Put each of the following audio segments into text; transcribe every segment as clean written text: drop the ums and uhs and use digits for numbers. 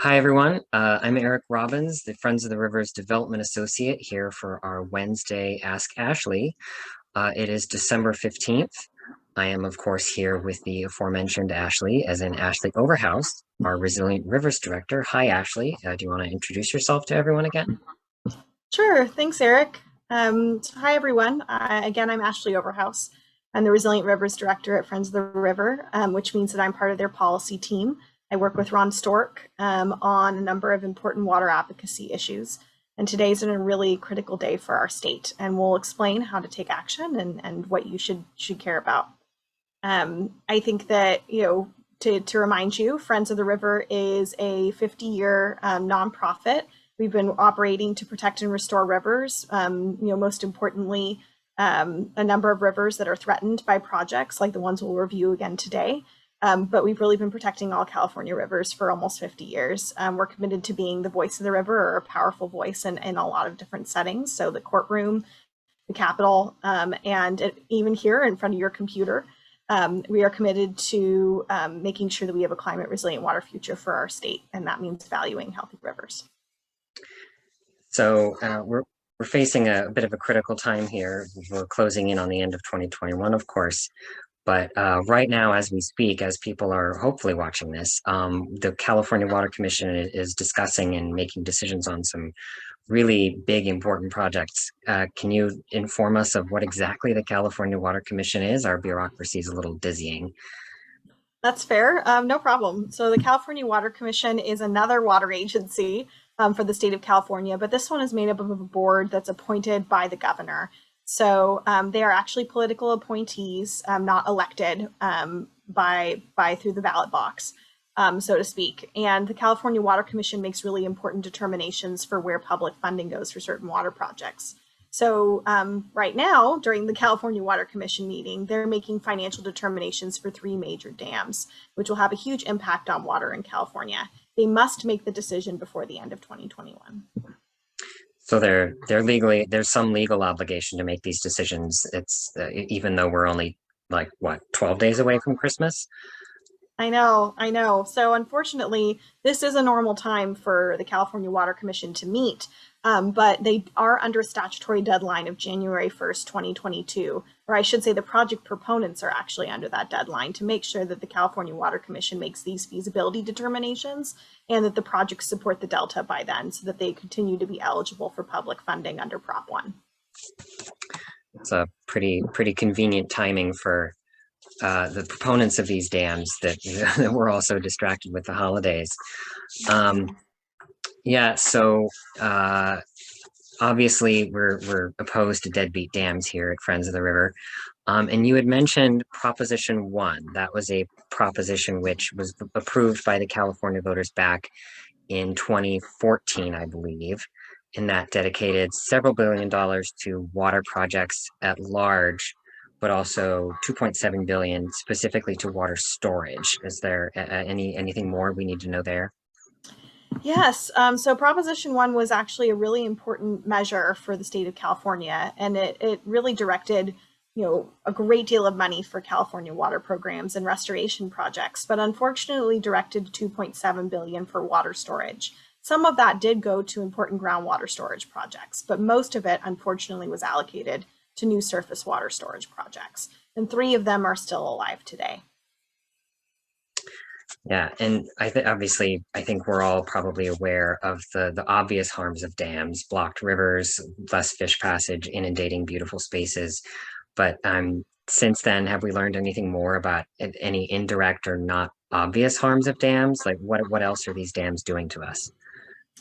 Hi, everyone. I'm Eric Robbins, the Friends of the Rivers Development Associate here for our Wednesday Ask Ashley. It is December 15th. I am, of course, here with the aforementioned Ashley, as in Ashley Overhouse, our Resilient Rivers Director. Hi, Ashley. Do you want to introduce yourself to everyone again? Sure. Thanks, Eric. Hi, everyone. Again, I'm Ashley Overhouse. I'm the Resilient Rivers Director at Friends of the River, which means that I'm part of their policy team. I work with Ron Stork on a number of important water advocacy issues. And today's a really critical day for our state, and we'll explain how to take action and what you should care about. I think that, to remind you, Friends of the River is a 50-year nonprofit. We've been operating to protect and restore rivers, most importantly, a number of rivers that are threatened by projects like the ones we'll review again today. But we've really been protecting all California rivers for almost 50 years. We're committed to being the voice of the river, or a powerful voice in a lot of different settings. So the courtroom, the Capitol, and even here in front of your computer. We are committed to making sure that we have a climate resilient water future for our state, and that means valuing healthy rivers. We're facing a bit of a critical time here. We're closing in on the end of 2021, of course. But right now, as we speak, as people are hopefully watching this, the California Water Commission is discussing and making decisions on some really big, important projects. Can you inform us of what exactly the California Water Commission is? Our bureaucracy is a little dizzying. That's fair. No problem. So the California Water Commission is another water agency for the state of California, but this one is made up of a board that's appointed by the governor. So they are actually political appointees, not elected by through the ballot box, so to speak. And the California Water Commission makes really important determinations for where public funding goes for certain water projects. So right now, during the California Water Commission meeting, they're making financial determinations for three major dams, which will have a huge impact on water in California. They must make the decision before the end of 2021. So there's some legal obligation to make these decisions. It's even though we're only like what 12 days away from Christmas. I know, I know. So unfortunately, this is a normal time for the California Water Commission to meet, but they are under a statutory deadline of January 1st, 2022, or I should say the project proponents are actually under that deadline to make sure that the California Water Commission makes these feasibility determinations and that the projects support the Delta by then so that they continue to be eligible for public funding under Prop 1. It's a pretty convenient timing for the proponents of these dams that, that we're also distracted with the holidays. Yeah, so obviously we're opposed to deadbeat dams here at Friends of the River. And you had mentioned Proposition 1. That was a proposition which was approved by the California voters back in 2014, I believe, and that dedicated several $billions to water projects at large, but also 2.7 billion specifically to water storage. Is there anything more we need to know there? Yes. So Proposition 1 was actually a really important measure for the state of California, and it really directed, a great deal of money for California water programs and restoration projects, but unfortunately directed 2.7 billion for water storage. Some of that did go to important groundwater storage projects, but most of it, unfortunately, was allocated to new surface water storage projects, and three of them are still alive today. Yeah, and obviously I think we're all probably aware of the obvious harms of dams: blocked rivers, less fish passage, inundating beautiful spaces. But since then, have we learned anything more about any indirect or not obvious harms of dams? Like what else are these dams doing to us?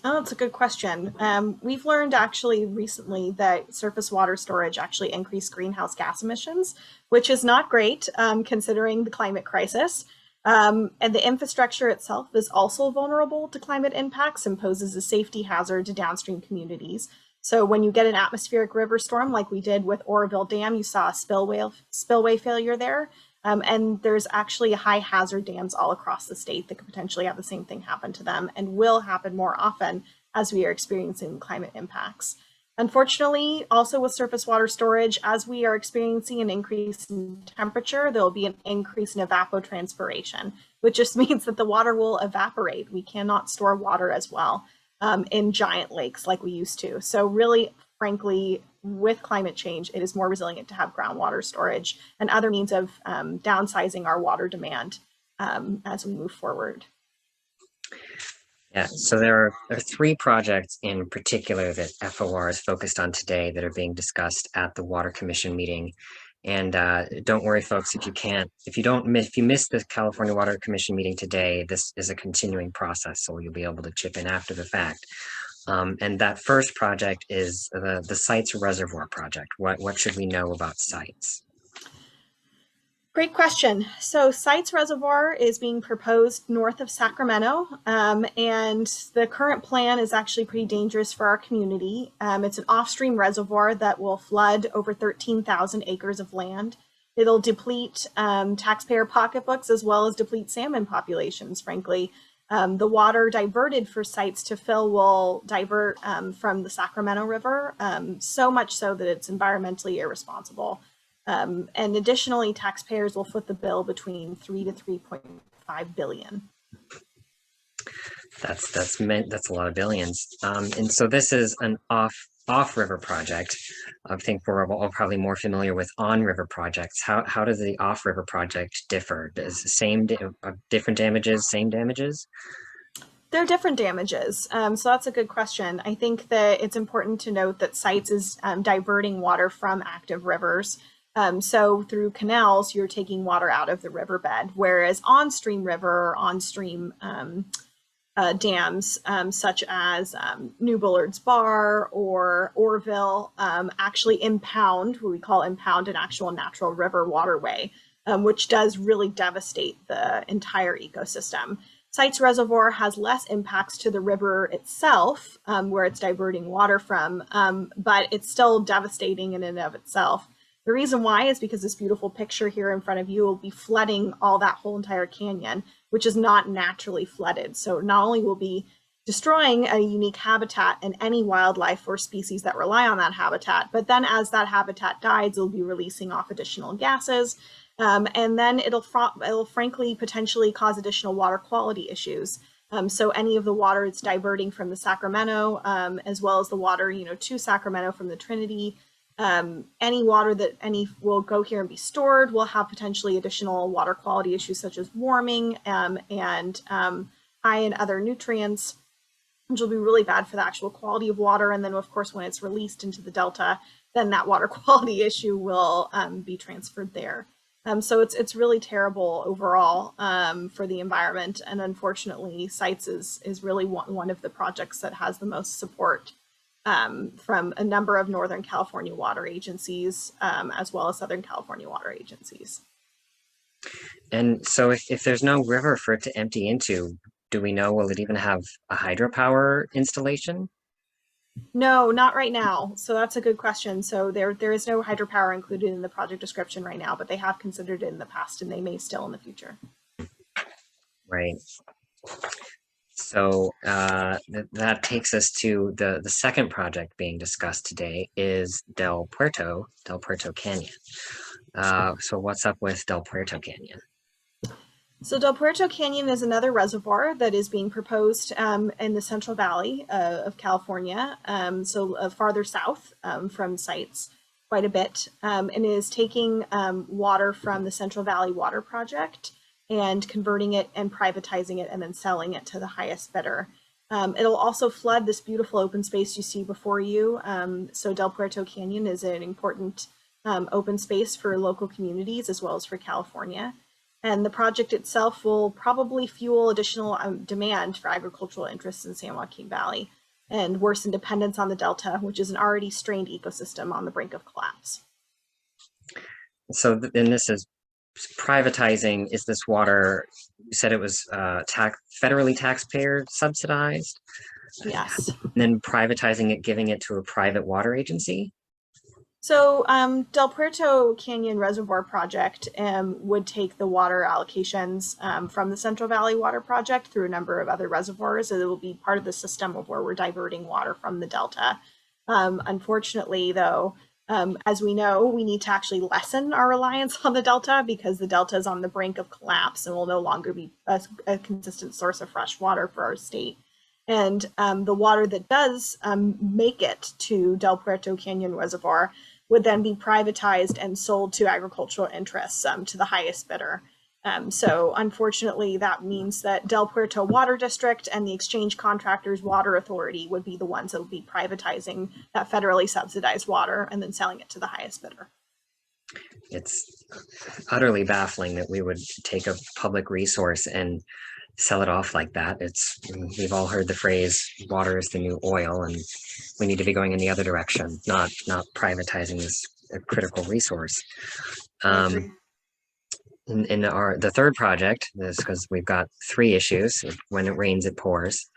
Oh, that's a good question. We've learned actually recently that surface water storage actually increased greenhouse gas emissions, which is not great considering the climate crisis. And the infrastructure itself is also vulnerable to climate impacts and poses a safety hazard to downstream communities. So when you get an atmospheric river storm like we did with Oroville Dam, you saw a spillway failure there. And there's actually high hazard dams all across the state that could potentially have the same thing happen to them and will happen more often as we are experiencing climate impacts. Unfortunately, also with surface water storage, as we are experiencing an increase in temperature, there will be an increase in evapotranspiration, which just means that the water will evaporate. We cannot store water as well in giant lakes like we used to. So really, frankly, with climate change, it is more resilient to have groundwater storage and other means of downsizing our water demand as we move forward. Yeah, so there are three projects in particular that FOR is focused on today that are being discussed at the Water Commission meeting. And don't worry, folks, if you miss the California Water Commission meeting today, this is a continuing process, so you'll be able to chip in after the fact. And that first project is the Sites Reservoir project. What should we know about sites? Great question. So Sites Reservoir is being proposed north of Sacramento, and the current plan is actually pretty dangerous for our community. It's an off-stream reservoir that will flood over 13,000 acres of land. It'll deplete taxpayer pocketbooks as well as deplete salmon populations, frankly. The water diverted for sites to fill will divert from the Sacramento River, so much so that it's environmentally irresponsible. And additionally, taxpayers will foot the bill between 3 to 3.5 billion. That's a lot of billions. And so this is an off-river project. I think we're all probably more familiar with on-river projects. How does the off-river project differ? Is the same different damages, same damages? They're different damages. So that's a good question. I think that it's important to note that sites is diverting water from active rivers. So through canals, you're taking water out of the riverbed, whereas on-stream river or on-stream dams, such as New Bullard's Bar or Orville, actually impound, what we call impound, an actual natural river waterway, which does really devastate the entire ecosystem. Sites Reservoir has less impacts to the river itself, where it's diverting water from, but it's still devastating in and of itself. The reason why is because this beautiful picture here in front of you will be flooding all that whole entire canyon, which is not naturally flooded. So not only will be destroying a unique habitat and any wildlife or species that rely on that habitat, but then as that habitat dies, it'll be releasing off additional gases, and then it'll frankly potentially cause additional water quality issues. So any of the water it's diverting from the Sacramento, as well as the water, to Sacramento from the Trinity, any water that will go here and be stored will have potentially additional water quality issues such as warming and high in other nutrients, which will be really bad for the actual quality of water. And then, of course, when it's released into the delta, then that water quality issue will be transferred there. So it's really terrible overall for the environment. And unfortunately, Sites is really one of the projects that has the most support from a number of Northern California water agencies, as well as Southern California water agencies. And so if there's no river for it to empty into, do we know, will it even have a hydropower installation? No, not right now. So that's a good question. So there is no hydropower included in the project description right now, but they have considered it in the past and they may still in the future. Right. So that takes us to the second project being discussed today is Del Puerto Canyon. So what's up with Del Puerto Canyon? So Del Puerto Canyon is another reservoir that is being proposed in the Central Valley of California, so farther south from Sites quite a bit, and is taking water from the Central Valley Water Project and converting it and privatizing it and then selling it to the highest bidder. It'll also flood this beautiful open space you see before you. So Del Puerto Canyon is an important open space for local communities as well as for California. And the project itself will probably fuel additional demand for agricultural interests in San Joaquin Valley and worsen dependence on the Delta, which is an already strained ecosystem on the brink of collapse. So then this is privatizing. Is this water, you said it was federally taxpayer subsidized? Yes. And then privatizing it, giving it to a private water agency? So Del Puerto Canyon Reservoir Project would take the water allocations from the Central Valley Water Project through a number of other reservoirs. So it will be part of the system of where we're diverting water from the Delta. Unfortunately, though, as we know, we need to actually lessen our reliance on the Delta because the Delta is on the brink of collapse and will no longer be a consistent source of fresh water for our state. And the water that does make it to Del Puerto Canyon Reservoir would then be privatized and sold to agricultural interests to the highest bidder. So unfortunately, that means that Del Puerto Water District and the Exchange Contractors Water Authority would be the ones that would be privatizing that federally subsidized water and then selling it to the highest bidder. It's utterly baffling that we would take a public resource and sell it off like that. We've all heard the phrase water is the new oil, and we need to be going in the other direction, not privatizing this critical resource. In the third project, this because we've got three issues. When it rains, it pours.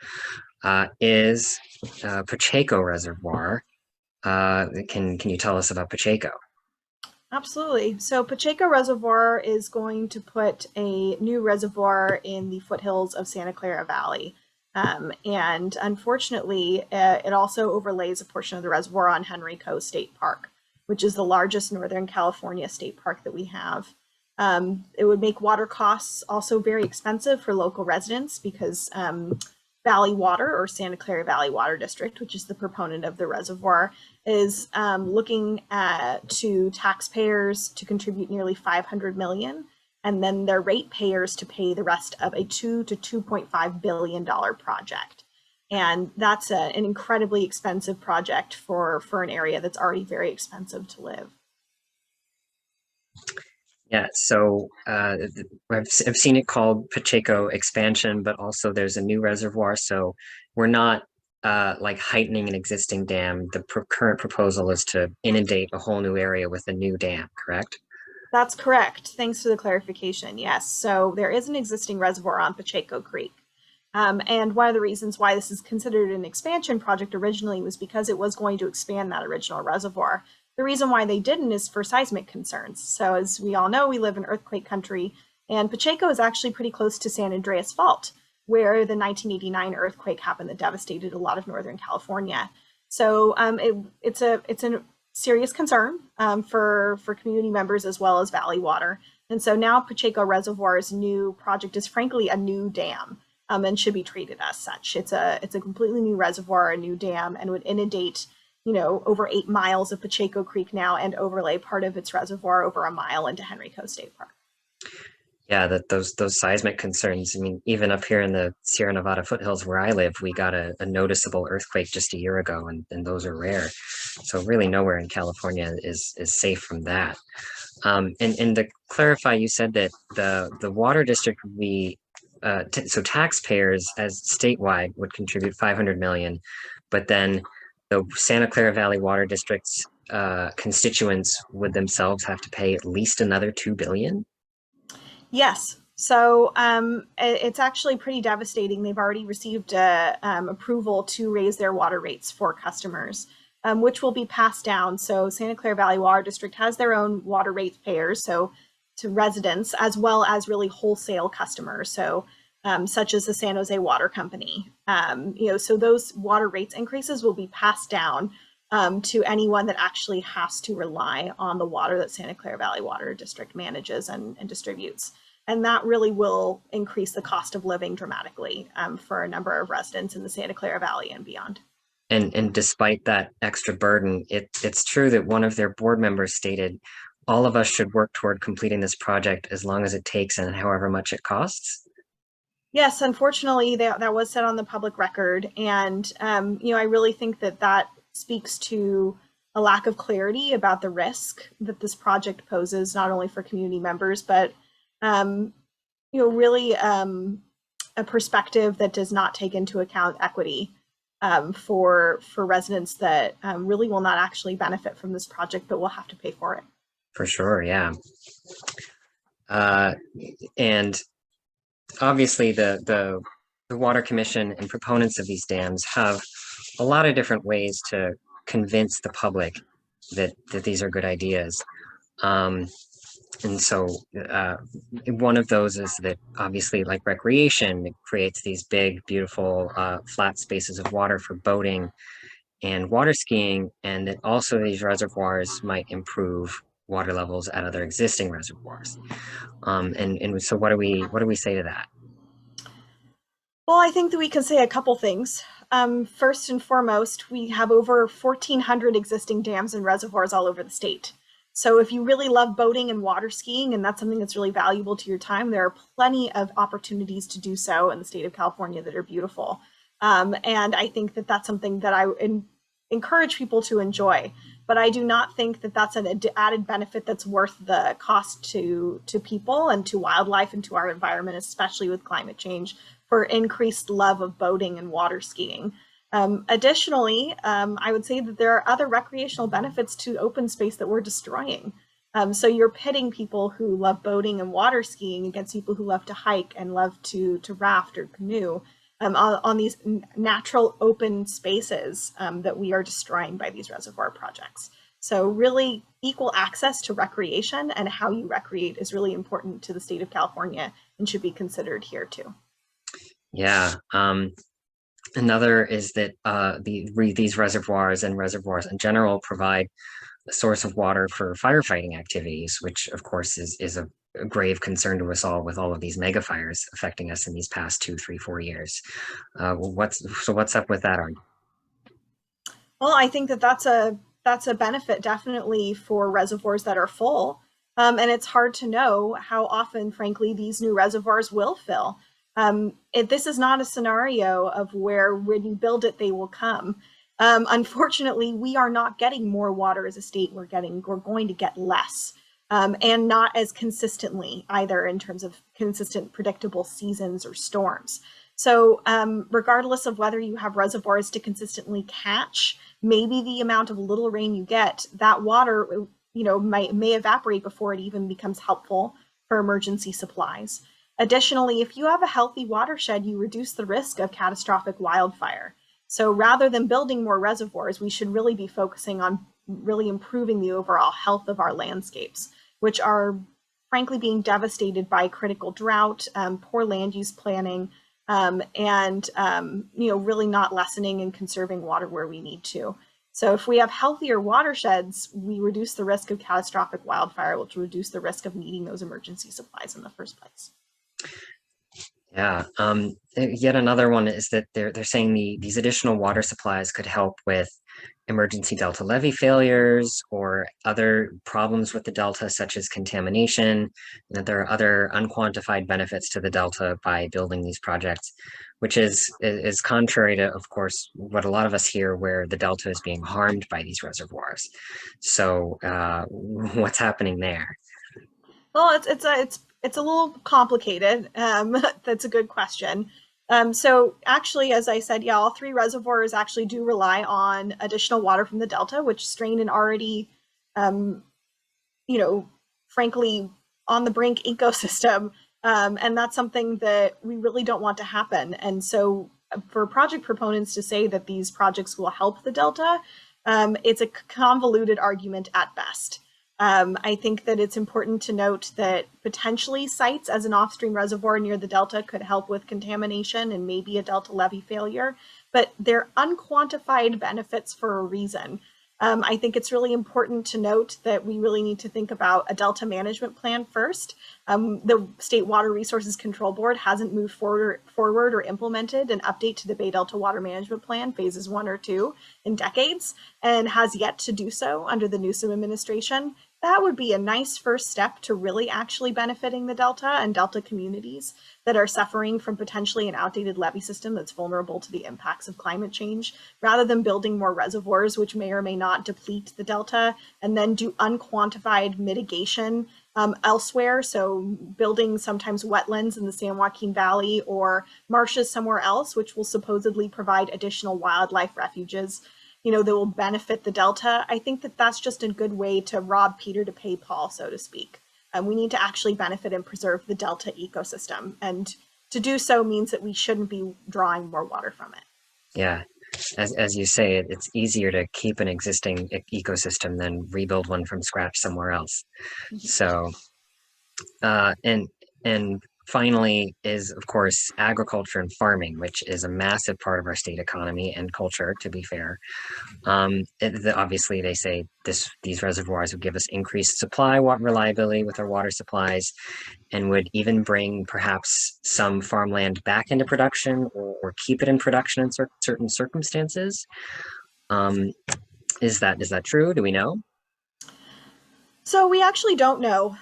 Is Pacheco Reservoir. Can you tell us about Pacheco? Absolutely. So Pacheco Reservoir is going to put a new reservoir in the foothills of Santa Clara Valley. And unfortunately, it also overlays a portion of the reservoir on Henrico State Park, which is the largest Northern California state park that we have. It would make water costs also very expensive for local residents because Valley Water, or Santa Clara Valley Water District, which is the proponent of the reservoir, is looking to taxpayers to contribute nearly $500 million, and then their ratepayers to pay the rest of a $2 to $2.5 billion project. And that's an incredibly expensive project for an area that's already very expensive to live. Yeah, so I've seen it called Pacheco Expansion, but also there's a new reservoir. So we're not like heightening an existing dam. The current proposal is to inundate a whole new area with a new dam, correct? That's correct. Thanks for the clarification. Yes, so there is an existing reservoir on Pacheco Creek. And one of the reasons why this is considered an expansion project originally was because it was going to expand that original reservoir. The reason why they didn't is for seismic concerns. So as we all know, we live in earthquake country, and Pacheco is actually pretty close to San Andreas Fault, where the 1989 earthquake happened that devastated a lot of Northern California. So it's a serious concern for community members as well as Valley Water. And so now Pacheco Reservoir's new project is frankly a new dam and should be treated as such. It's a completely new reservoir, a new dam, and would inundate over 8 miles of Pacheco Creek now and overlay part of its reservoir over a mile into Henrico State Park. Yeah, those seismic concerns. I mean, even up here in the Sierra Nevada foothills where I live, we got a noticeable earthquake just a year ago, and those are rare. So really nowhere in California is safe from that. And to clarify, you said that the water district would be, so taxpayers as statewide would contribute 500 million, but then the Santa Clara Valley Water District's constituents would themselves have to pay at least another 2 billion? Yes. So it's actually pretty devastating. They've already received approval to raise their water rates for customers, which will be passed down. So Santa Clara Valley Water District has their own water rate payers, so to residents, as well as really wholesale customers. So such as the San Jose Water Company. So those water rates increases will be passed down to anyone that actually has to rely on the water that Santa Clara Valley Water District manages and distributes. And that really will increase the cost of living dramatically for a number of residents in the Santa Clara Valley and beyond. And despite that extra burden, it's true that one of their board members stated, all of us should work toward completing this project as long as it takes and however much it costs. Yes, unfortunately, that was said on the public record. And, I really think that speaks to a lack of clarity about the risk that this project poses, not only for community members, but, really a perspective that does not take into account equity for residents that really will not actually benefit from this project, but will have to pay for it. For sure, yeah. And obviously the Water Commission and proponents of these dams have a lot of different ways to convince the public that these are good ideas. And so one of those is that obviously, like recreation, it creates these big, beautiful, flat spaces of water for boating. and water skiing, and that also these reservoirs might improve water levels at other existing reservoirs. And so what do we say to that? Well, I think that we can say a couple things. First and foremost, we have over 1,400 existing dams and reservoirs all over the state. So if you really love boating and water skiing, and that's something that's really valuable to your time, there are plenty of opportunities to do so in the state of California that are beautiful. And I think that that's something that encourage people to enjoy. But I do not think that that's an added benefit that's worth the cost to people and to wildlife and to our environment, especially with climate change, for increased love of boating and water skiing. Additionally, I would say that there are other recreational benefits to open space that we're destroying. So you're pitting people who love boating and water skiing against people who love to hike and love to raft or canoe on these natural open spaces that we are destroying by these reservoir projects. So really equal access to recreation and how you recreate is really important to the state of California and should be considered here too. Yeah. Another is that these reservoirs and reservoirs in general provide a source of water for firefighting activities, which of course is a grave concern to us all with all of these mega fires affecting us in these past 2, 3, 4 years. What's up with that argument? Well, I think that that's a benefit definitely for reservoirs that are full. And it's hard to know how often, frankly, these new reservoirs will fill. This is not a scenario of where when you build it, they will come. Unfortunately, we are not getting more water as a state. We're going to get less, and not as consistently either in terms of consistent, predictable seasons or storms. So regardless of whether you have reservoirs to consistently catch, maybe the amount of little rain you get, that water, may evaporate before it even becomes helpful for emergency supplies. Additionally, if you have a healthy watershed, you reduce the risk of catastrophic wildfire. So rather than building more reservoirs, we should really be focusing on really improving the overall health of our landscapes, which are frankly being devastated by critical drought, poor land use planning, and really not lessening and conserving water where we need to. So if we have healthier watersheds, we reduce the risk of catastrophic wildfire, which will reduce the risk of needing those emergency supplies in the first place. Yeah. Yet another one is that they're saying these additional water supplies could help with emergency delta levee failures or other problems with the delta, such as contamination, and that there are other unquantified benefits to the delta by building these projects, which is contrary to, of course, what a lot of us hear, where the delta is being harmed by these reservoirs. So what's happening there? Well, it's a little complicated. That's a good question. So actually, as I said, yeah, all three reservoirs actually do rely on additional water from the delta, which strain an already, frankly, on the brink ecosystem. And that's something that we really don't want to happen. And so for project proponents to say that these projects will help the delta, it's a convoluted argument at best. I think that it's important to note that potentially sites as an off-stream reservoir near the delta could help with contamination and maybe a delta levee failure, but they're unquantified benefits for a reason. I think it's really important to note that we really need to think about a delta management plan first. The State Water Resources Control Board hasn't moved forward or implemented an update to the Bay Delta Water Management Plan, phases 1 or 2, in decades, and has yet to do so under the Newsom administration. That would be a nice first step to really actually benefiting the Delta and Delta communities that are suffering from potentially an outdated levee system that's vulnerable to the impacts of climate change, rather than building more reservoirs, which may or may not deplete the Delta, and then do unquantified mitigation elsewhere. So building sometimes wetlands in the San Joaquin Valley or marshes somewhere else, which will supposedly provide additional wildlife refuges that will benefit the Delta. I think that that's just a good way to rob Peter to pay Paul, so to speak. We need to actually benefit and preserve the Delta ecosystem. And to do so means that we shouldn't be drawing more water from it. Yeah, as you say, it's easier to keep an existing ecosystem than rebuild one from scratch somewhere else. So, and finally is, of course, agriculture and farming, which is a massive part of our state economy and culture, to be fair. Obviously, they say these reservoirs would give us increased supply water reliability with our water supplies, and would even bring perhaps some farmland back into production, or keep it in production in certain circumstances. Um, is that true? Do we know? So we actually don't know.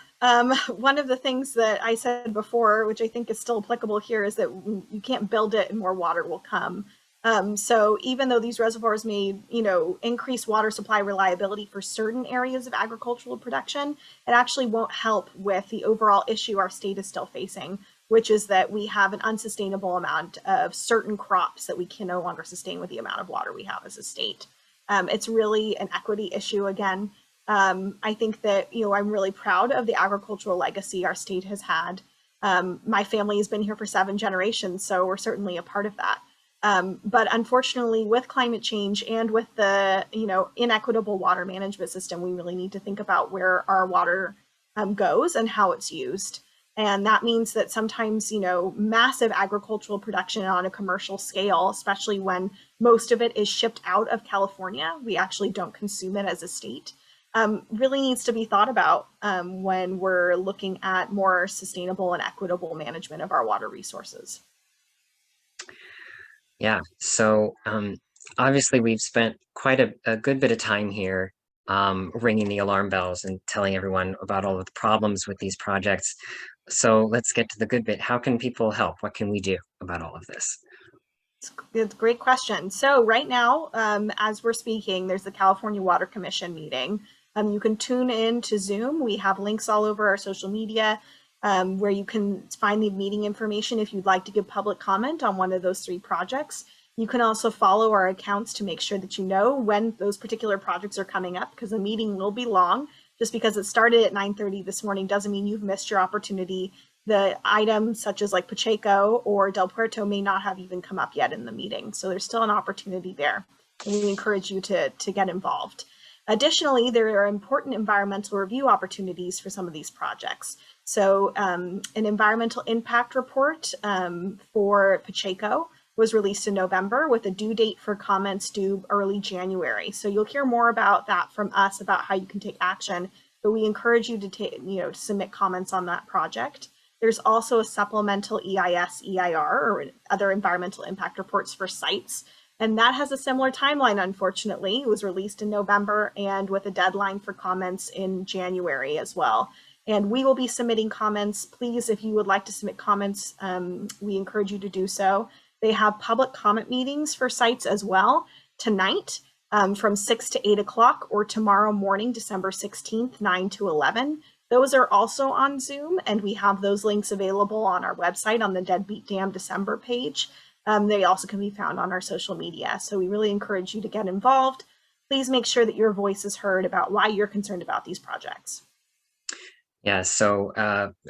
One of the things that I said before, which I think is still applicable here, is that you can't build it and more water will come. So even though these reservoirs may, increase water supply reliability for certain areas of agricultural production, it actually won't help with the overall issue our state is still facing, which is that we have an unsustainable amount of certain crops that we can no longer sustain with the amount of water we have as a state. It's really an equity issue again. I think that, I'm really proud of the agricultural legacy our state has had. My family has been here for 7 generations, so we're certainly a part of that. But unfortunately, with climate change and with the, inequitable water management system, we really need to think about where our water goes and how it's used. And that means that sometimes, massive agricultural production on a commercial scale, especially when most of it is shipped out of California, we actually don't consume it as a state. Really needs to be thought about when we're looking at more sustainable and equitable management of our water resources. Yeah, so obviously we've spent quite a good bit of time here ringing the alarm bells and telling everyone about all of the problems with these projects. So let's get to the good bit. How can people help? What can we do about all of this? It's a great question. So right now, as we're speaking, there's the California Water Commission meeting. You can tune in to Zoom. We have links all over our social media where you can find the meeting information if you'd like to give public comment on one of those 3 projects. You can also follow our accounts to make sure that you know when those particular projects are coming up, because the meeting will be long. Just because it started at 9:30 this morning doesn't mean you've missed your opportunity. The items such as like Pacheco or Del Puerto may not have even come up yet in the meeting. So there's still an opportunity there. And we encourage you to get involved. Additionally, there are important environmental review opportunities for some of these projects. So an environmental impact report for Pacheco was released in November with a due date for comments due early January. So you'll hear more about that from us about how you can take action, but we encourage you to to submit comments on that project. There's also a supplemental EIS, EIR, or other environmental impact reports for sites. And that has a similar timeline, unfortunately. It was released in November and with a deadline for comments in January as well. And we will be submitting comments. Please, if you would like to submit comments, we encourage you to do so. They have public comment meetings for sites as well tonight from 6 to 8 o'clock, or tomorrow morning, December 16th, 9 to 11. Those are also on Zoom, and we have those links available on our website on the Deadbeat Dam December page. They also can be found on our social media. So we really encourage you to get involved. Please make sure that your voice is heard about why you're concerned about these projects. Yeah, so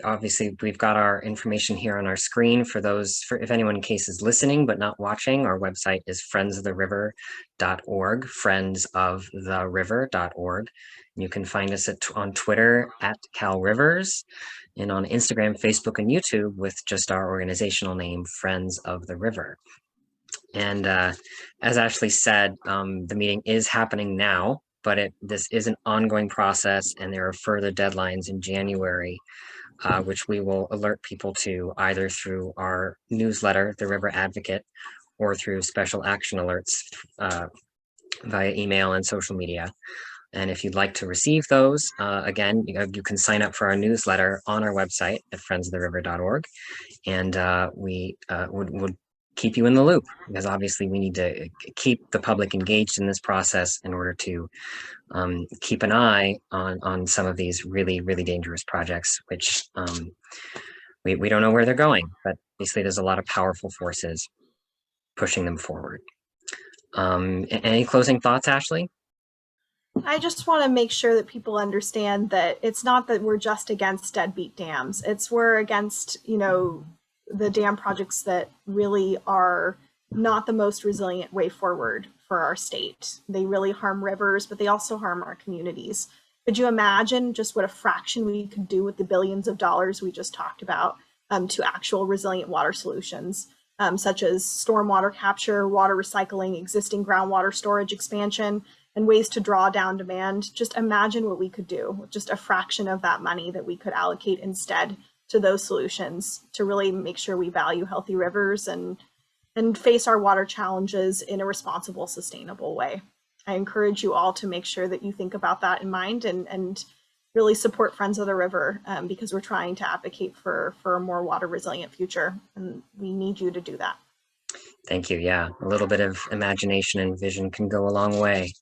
obviously we've got our information here on our screen for if anyone in case is listening but not watching. Our website is friendsoftheriver.org, friendsoftheriver.org. You can find us on Twitter at Cal Rivers, and on Instagram, Facebook, and YouTube with just our organizational name, Friends of the River. And as Ashley said, the meeting is happening now, but this is an ongoing process, and there are further deadlines in January, which we will alert people to either through our newsletter, The River Advocate, or through special action alerts via email and social media. And if you'd like to receive those, again, you can sign up for our newsletter on our website at friendsoftheriver.org, and we would keep you in the loop, because obviously we need to keep the public engaged in this process in order to keep an eye on some of these really, really dangerous projects, which we don't know where they're going, but basically there's a lot of powerful forces pushing them forward. Any closing thoughts, Ashley? I just want to make sure that people understand that it's not that we're just against deadbeat dams. We're against, the dam projects that really are not the most resilient way forward for our state. They really harm rivers, but they also harm our communities. Could you imagine just what a fraction we could do with the billions of dollars we just talked about? to actual resilient water solutions, such as stormwater capture, water recycling, existing groundwater storage expansion, and ways to draw down demand. Just imagine what we could do, just a fraction of that money that we could allocate instead to those solutions to really make sure we value healthy rivers and face our water challenges in a responsible, sustainable way. I encourage you all to make sure that you think about that in mind and really support Friends of the River, because we're trying to advocate for a more water resilient future, and we need you to do that. Thank you. Yeah, a little bit of imagination and vision can go a long way.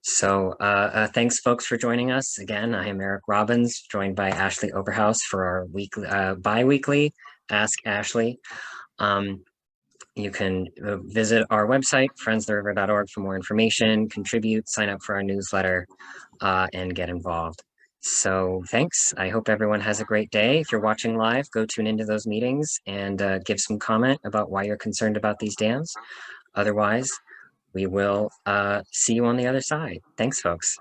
So thanks, folks, for joining us. Again, I am Eric Robbins, joined by Ashley Oberhaus for our weekly, bi-weekly Ask Ashley. You can visit our website, friendsoftheriver.org, for more information, contribute, sign up for our newsletter, and get involved. So thanks. I hope everyone has a great day. If you're watching live, go tune into those meetings and give some comment about why you're concerned about these dams. Otherwise, we will see you on the other side. Thanks, folks.